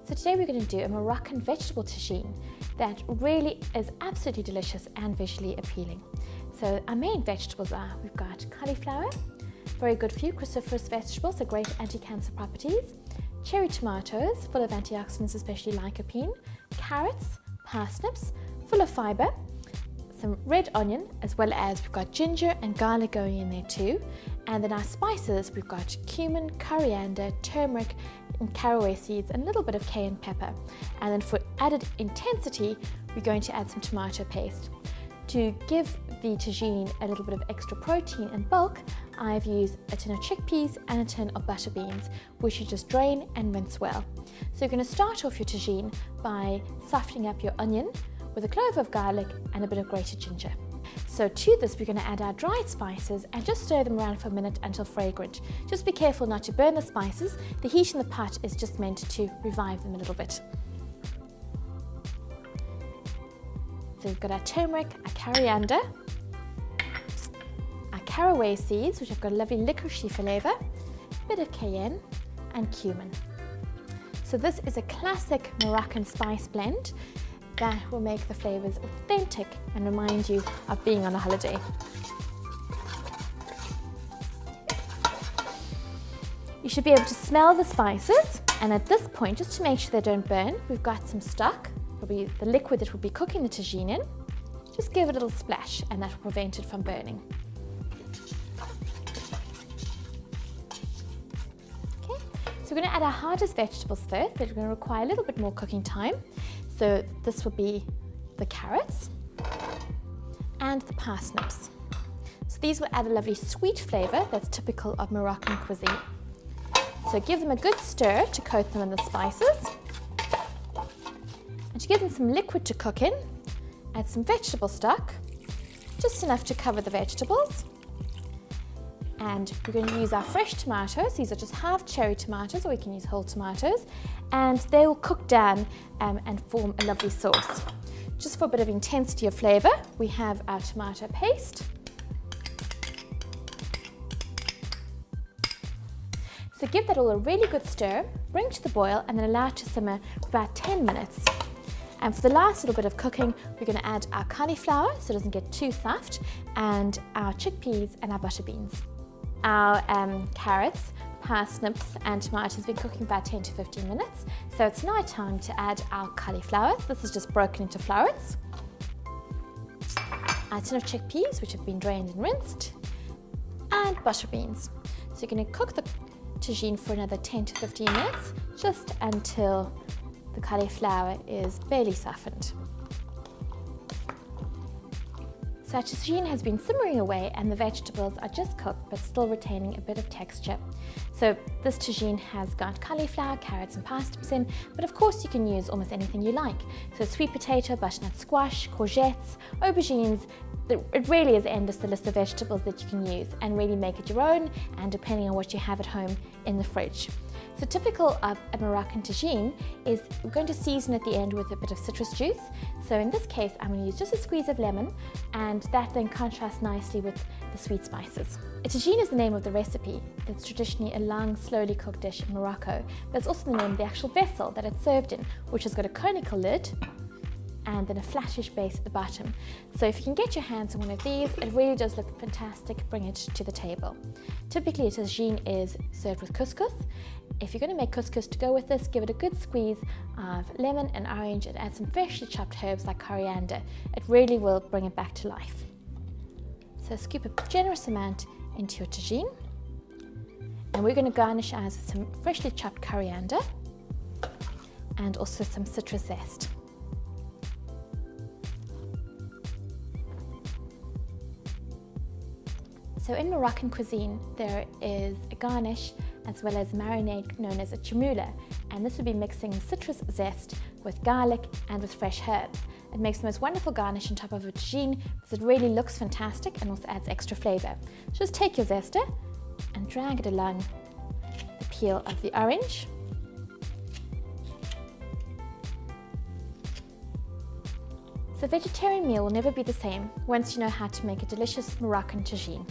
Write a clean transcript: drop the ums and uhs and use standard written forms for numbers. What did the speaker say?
So today we're going to do a Moroccan vegetable tagine that really is absolutely delicious and visually appealing. So our main vegetables are, we've got cauliflower, very good for you, cruciferous vegetables, so great anti-cancer properties, cherry tomatoes, full of antioxidants, especially lycopene, carrots, parsnips, full of fibre, some red onion, as well as we've got ginger and garlic going in there too. And then our spices, we've got cumin, coriander, turmeric, and caraway seeds, and a little bit of cayenne pepper. And then for added intensity, we're going to add some tomato paste. To give the tagine a little bit of extra protein and bulk, I've used a tin of chickpeas and a tin of butterbeans, which you just drain and rinse well. So you're going to start off your tagine by softening up your onion with a clove of garlic and a bit of grated ginger. So to this, we're going to add our dried spices and just stir them around for a minute until fragrant. Just be careful not to burn the spices. The heat in the pot is just meant to revive them a little bit. So we've got our turmeric, our coriander, our caraway seeds, which have got a lovely licoricey flavour, a bit of cayenne and cumin. So this is a classic Moroccan spice blend that will make the flavours authentic and remind you of being on a holiday. You should be able to smell the spices, and at this point, just to make sure they don't burn, we've got some stock, probably the liquid that we'll be cooking the tagine in. Just give it a little splash and that will prevent it from burning. Okay, so we're going to add our hardest vegetables first. They're going to require a little bit more cooking time. So this will be the carrots and the parsnips. So these will add a lovely sweet flavour that's typical of Moroccan cuisine. So give them a good stir to coat them in the spices. And to give them some liquid to cook in, add some vegetable stock, just enough to cover the vegetables. And we're going to use our fresh tomatoes. These are just half cherry tomatoes, or we can use whole tomatoes. And they will cook down and form a lovely sauce. Just for a bit of intensity of flavour, we have our tomato paste. So give that all a really good stir, bring to the boil, and then allow it to simmer for about 10 minutes. And for the last little bit of cooking, we're going to add our cauliflower so it doesn't get too soft, and our chickpeas and our butterbeans. Our carrots, parsnips and tomatoes have been cooking about 10 to 15 minutes. So it's now time to add our cauliflower. This is just broken into florets. A tin of chickpeas, which have been drained and rinsed, and butterbeans. So you're going to cook the tagine for another 10 to 15 minutes, just until the cauliflower is barely softened. So our tagine has been simmering away and the vegetables are just cooked but still retaining a bit of texture. So this tagine has got cauliflower, carrots and parsnips in, but of course you can use almost anything you like. So sweet potato, butternut squash, courgettes, aubergines. It really is endless, the list of vegetables that you can use, and really make it your own, and depending on what you have at home in the fridge. So typical of a Moroccan tagine is we're going to season at the end with a bit of citrus juice. So in this case, I'm going to use just a squeeze of lemon, and that then contrasts nicely with the sweet spices. A tagine is the name of the recipe. It's traditionally a long, slowly cooked dish in Morocco, but it's also the name of the actual vessel that it's served in, which has got a conical lid and then a flattish base at the bottom. So if you can get your hands on one of these, it really does look fantastic. Bring it to the table. Typically a tagine is served with couscous. If you're going to make couscous to go with this, give it a good squeeze of lemon and orange and add some freshly chopped herbs like coriander. It really will bring it back to life. So scoop a generous amount into your tagine, and we're going to garnish ours with some freshly chopped coriander and also some citrus zest. So in Moroccan cuisine, there is a garnish as well as marinade known as a chimoula, and this would be mixing citrus zest with garlic and with fresh herbs. It makes the most wonderful garnish on top of a tagine because it really looks fantastic and also adds extra flavour. So just take your zester and drag it along the peel of the orange. So a vegetarian meal will never be the same once you know how to make a delicious Moroccan tagine.